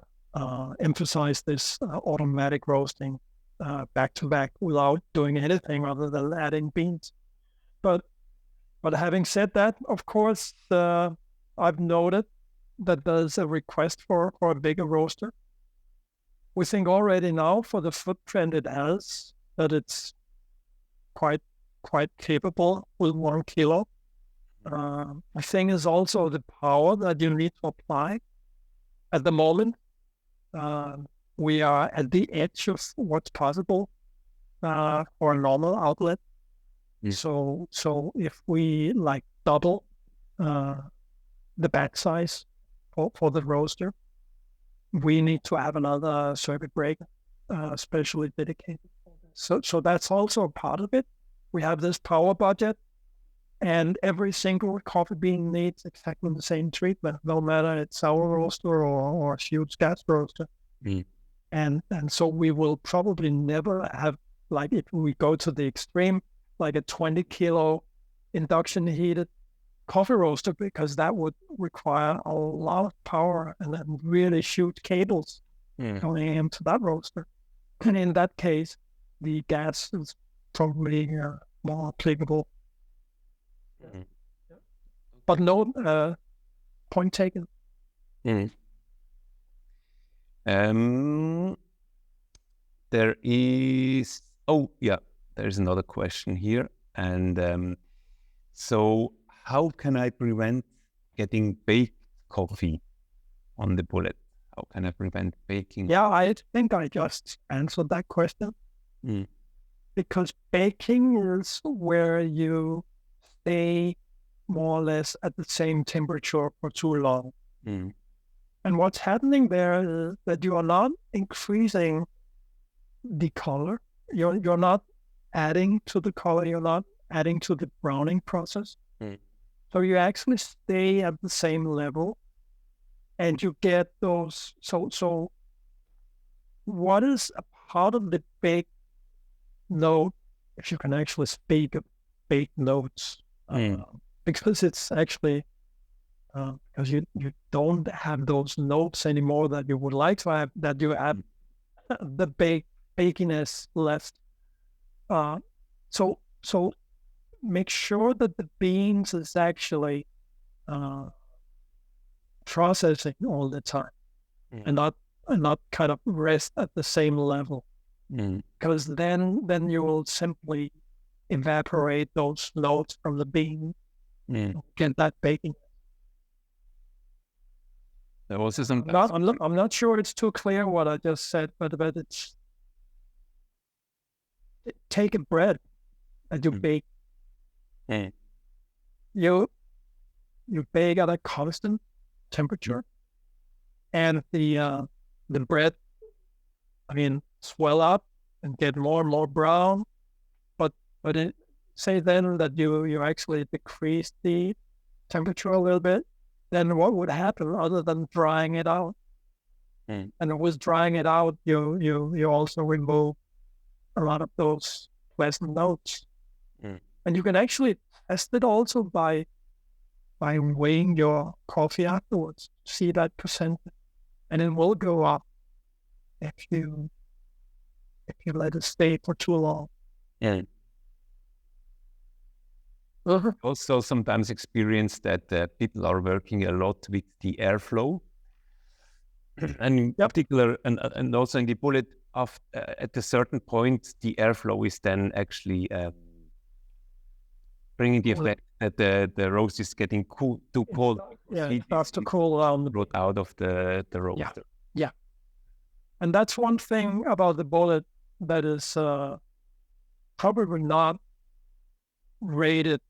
emphasize this automatic roasting back to back without doing anything other than adding beans. But having said that, of course, I've noted that there's a request for a bigger roaster. We think already now, for the footprint it has, that it's quite capable with 1 kilo. I think is also the power that you need to apply. At the moment, we are at the edge of what's possible for a normal outlet. So if we double the batch size for the roaster, we need to have another circuit breaker, specially dedicated for this. So that's also a part of it. We have this power budget, and every single coffee bean needs exactly the same treatment, no matter it's sour roaster or huge gas roaster. And so we will probably never have, if we go to the extreme, like a 20 kilo induction heated coffee roaster, because that would require a lot of power and then really huge cables going into that roaster. And in that case, the gas is probably more applicable. But no, point taken. There is, there's another question here. And so how can I prevent getting baked coffee on the Bullet? How can I prevent baking? Yeah, I think I just answered that question. Because baking is where you stay more or less at the same temperature for too long. And what's happening there is that you are not increasing the color. You're not adding to the color. You're not adding to the browning process. So you actually stay at the same level, and you get those. So what is a part of the baked note, if you can actually speak of baked notes, because it's actually because you don't have those notes anymore that you would like to have, that you have the bakiness left. So make sure that the beans is actually processing all the time, and not kind of rest at the same level, because then you will simply evaporate those notes from the bean, get that baking. There was some. I'm not sure it's too clear what I just said, but it's take a bread that you bake. You bake at a constant temperature, and the bread, swell up and get more and more brown. But say then that you actually decrease the temperature a little bit, then what would happen other than drying it out? And with drying it out, you also remove a lot of those pleasant notes. And you can actually test it also by weighing your coffee afterwards, see that percentage, and it will go up if you let it stay for too long. Also sometimes experience that people are working a lot with the airflow, and in particular, and also in the bullet, at a certain point, the airflow is then actually bringing the effect that the roast is getting too cold. It starts to cool down. Brought out of the roaster. Yeah. And that's one thing about the bullet that is probably not rated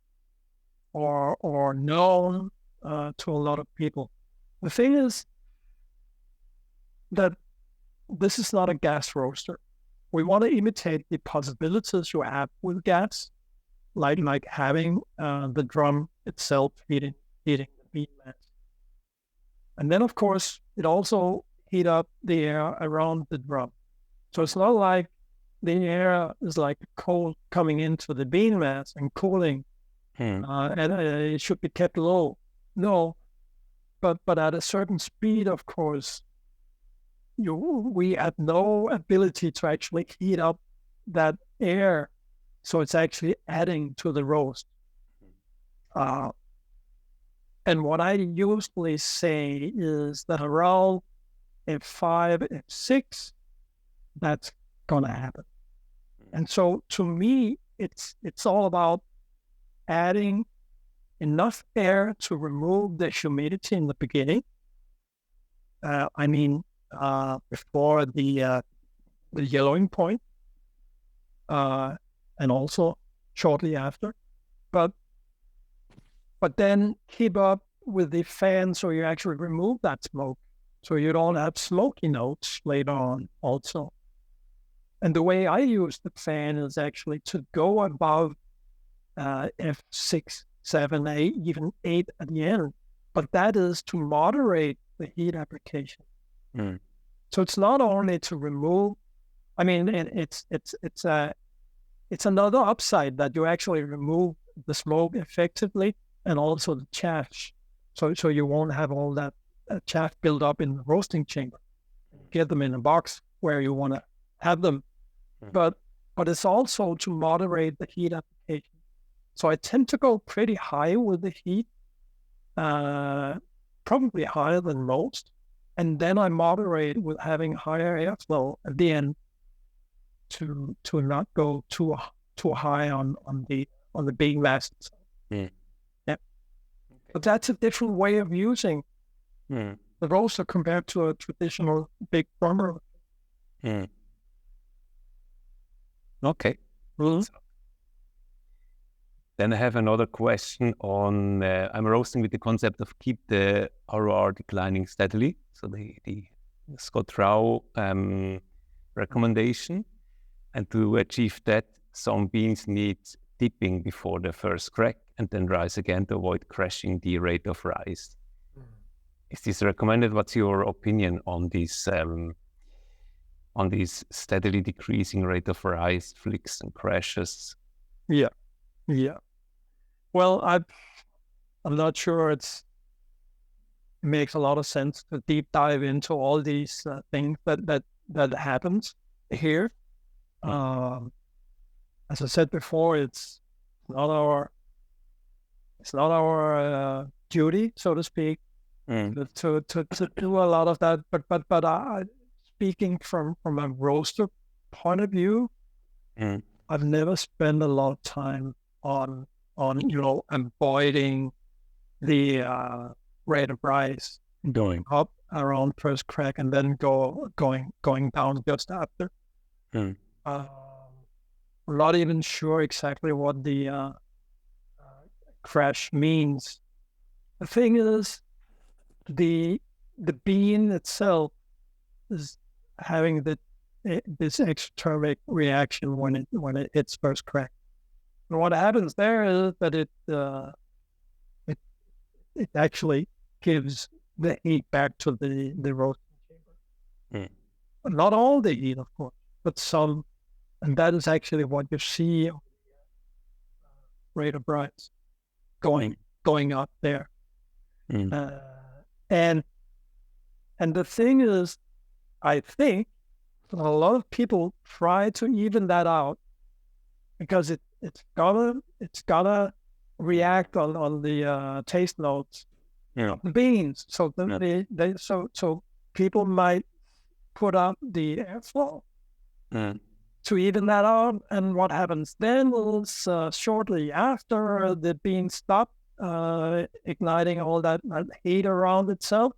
or known to a lot of people. The thing is that this is not a gas roaster. We want to imitate the possibilities you have with gas, like having the drum itself heating the bean mass. And then, of course, it also heat up the air around the drum. So it's not like the air is like cold coming into the bean mass and cooling, and it should be kept low. No, but at a certain speed, of course, we have no ability to actually heat up that air, so it's actually adding to the roast. And what I usually say is that around F5, F6, that's gonna happen. And so to me, it's all about adding enough air to remove the humidity in the beginning. Before the yellowing point, and also shortly after. But then keep up with the fan so you actually remove that smoke, so you don't have smoky notes later on also. And the way I use the fan is actually to go above F6, 7, 8, even 8 at the end. But that is to moderate the heat application. So it's not only to remove. It's another upside that you actually remove the smoke effectively, and also the chaff. So you won't have all that chaff build up in the roasting chamber. Get them in a box where you want to have them. But it's also to moderate the heat application. So I tend to go pretty high with the heat, probably higher than most. And then I moderate with having higher airflow at the end to not go too high on the bean mass. Yeah. But that's a different way of using the roaster compared to a traditional big burner. Okay. Then I have another question on, I'm roasting with the concept of keep the ROR declining steadily. So the Scott Rao recommendation. And to achieve that, some beans need dipping before the first crack and then rise again to avoid crashing the rate of rise. Is this recommended? What's your opinion on this steadily decreasing rate of rise, flicks and crashes? Yeah. Well, I'm not sure it makes a lot of sense to deep dive into all these things that happens here. As I said before, it's not our duty, so to speak, to do a lot of that. But speaking from a roaster point of view, I've never spent a lot of time on avoiding the rate of rise going up around first crack and then going down just after. I'm not even sure exactly what the crash means. The thing is, the bean itself is having this exothermic reaction when it hits first crack. And what happens there is that it actually gives the heat back to the roasting chamber. Not all the heat, of course, but some. And that is actually what you see rate of rise going up there. And the thing is, I think a lot of people try to even that out because it's gotta react on the taste notes of the beans. So so people might put up the airflow to even that out. And what happens then is shortly after the beans stop igniting all that heat around itself,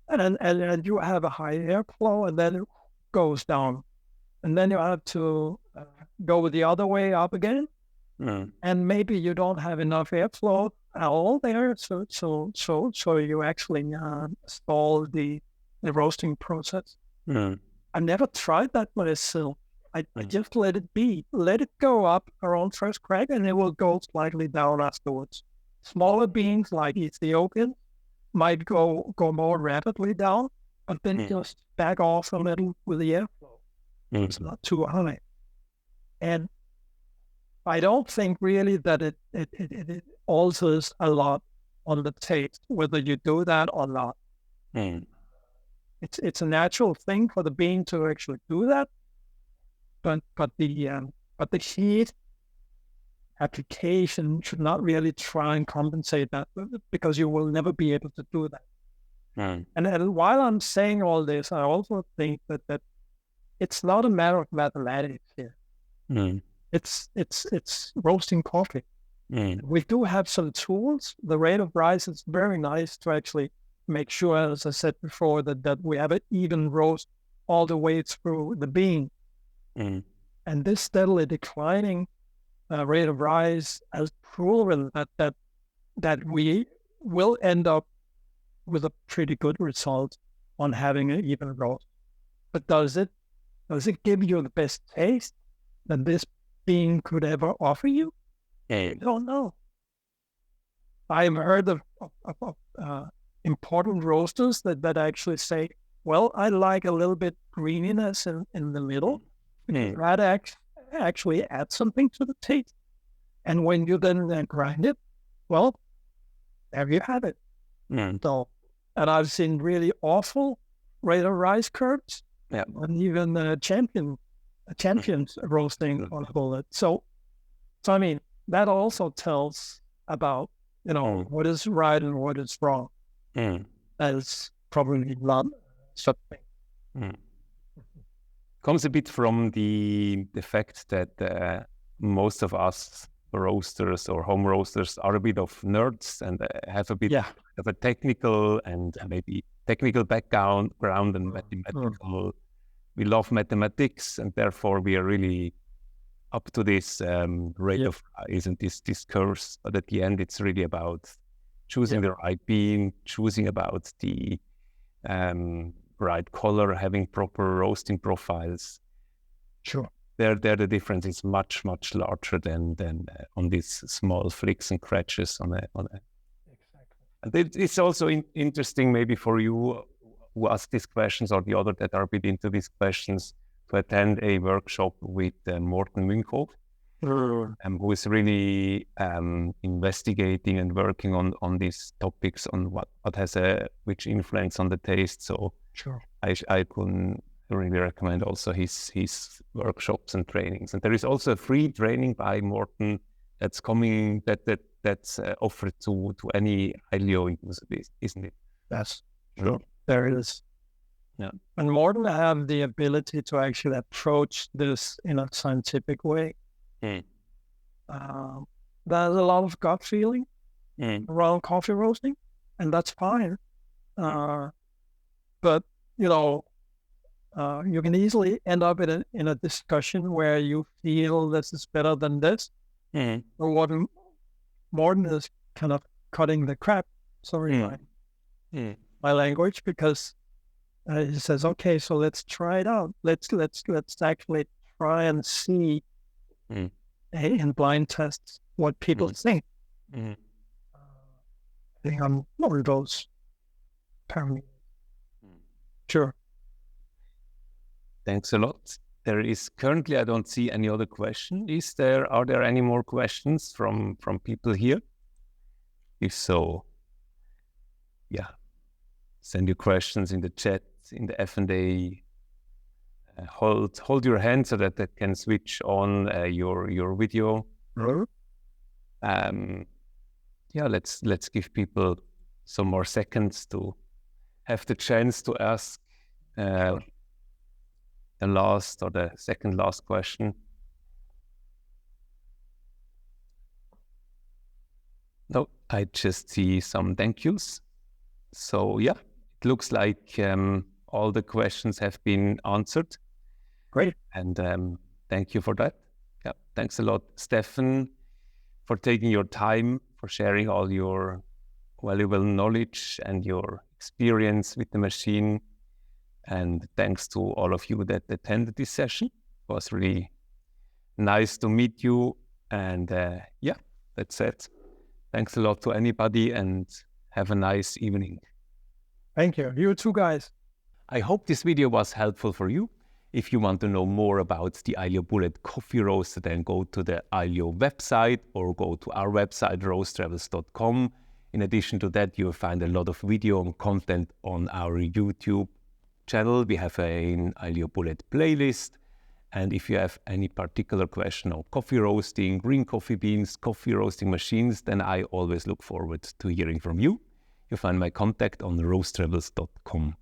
and you have a high airflow, and then it goes down, and then you have to go the other way up again, and maybe you don't have enough airflow at all there, so you actually stall the roasting process. I never tried that myself. I just let it be. Let it go up around first crack, and it will go slightly down afterwards. Smaller beans like Ethiopian might go more rapidly down, but then just back off a little with the airflow. It's not too high. And I don't think really that it alters a lot on the taste, whether you do that or not. It's a natural thing for the bean to actually do that. But the heat application should not really try and compensate that, because you will never be able to do that. And while I'm saying all this, I also think that it's not a matter of mathematics here. It's roasting coffee. We do have some tools. The rate of rise is very nice to actually make sure, as I said before, that we have an even roast all the way through the bean. And this steadily declining rate of rise has proven that we will end up with a pretty good result on having an even roast. But does it give you the best taste that this bean could ever offer you? I don't know. I've heard of important roasters that actually say, well, I like a little bit greeniness in the middle. That actually adds something to the taste. And when you then grind it, well, there you have it. So, and I've seen really awful rate of rise curves, and even champions roasting on bullet. So I mean, that also tells about what is right and what is wrong. That is probably not something. Comes a bit from the fact that most of us roasters or home roasters are a bit of nerds and have a bit of a technical and maybe technical background and mathematical. We love mathematics, and therefore we are really up to this rate of rise and this curves. But at the end, it's really about choosing the right bean, choosing about the right color, having proper roasting profiles. Sure. there the difference is much larger than on these small flicks and scratches on a. Exactly. And it's also interesting maybe for you who ask these questions or the other that are a bit into these questions to attend a workshop with Morten Munkhoff, who is really investigating and working on these topics on what has which influence on the taste. So sure, I can really recommend also his workshops and trainings. And there is also a free training by Morten that's coming that's offered to any Aillio user, isn't it? yes, sure, there is. Yeah. And Morten have the ability to actually approach this in a scientific way. There's a lot of gut feeling around coffee roasting, and that's fine. But you can easily end up in a discussion where you feel this is better than this. Or what Morten is kind of cutting the crap. Sorry, my language, because he says, okay, so let's try it out. Let's actually try and see in blind tests what people think. I think I'm one of those parameters. Sure. Thanks a lot. There is currently, I don't see any other question. Are there any more questions from people here? If so, yeah, send your questions in the chat, in the F&A. Hold your hand so that can switch on your video. Yeah, let's give people some more seconds to have the chance to ask the last or the second last question. No, I just see some thank yous. So yeah, it looks like all the questions have been answered. Great. And thank you for that. Yeah, thanks a lot, Steffen, for taking your time, for sharing all your valuable knowledge and your experience with the machine. And thanks to all of you that attended this session. It was really nice to meet you. And yeah, that's it. Thanks a lot to anybody and have a nice evening. Thank you. You too, guys. I hope this video was helpful for you. If you want to know more about the Aillio Bullet coffee roaster, then go to the Aillio website or go to our website, roasttravels.com. In addition to that, you'll find a lot of video and content on our YouTube channel. We have an Aillio Bullet playlist. And if you have any particular question on coffee roasting, green coffee beans, coffee roasting machines, then I always look forward to hearing from you. You'll find my contact on roasttravels.com.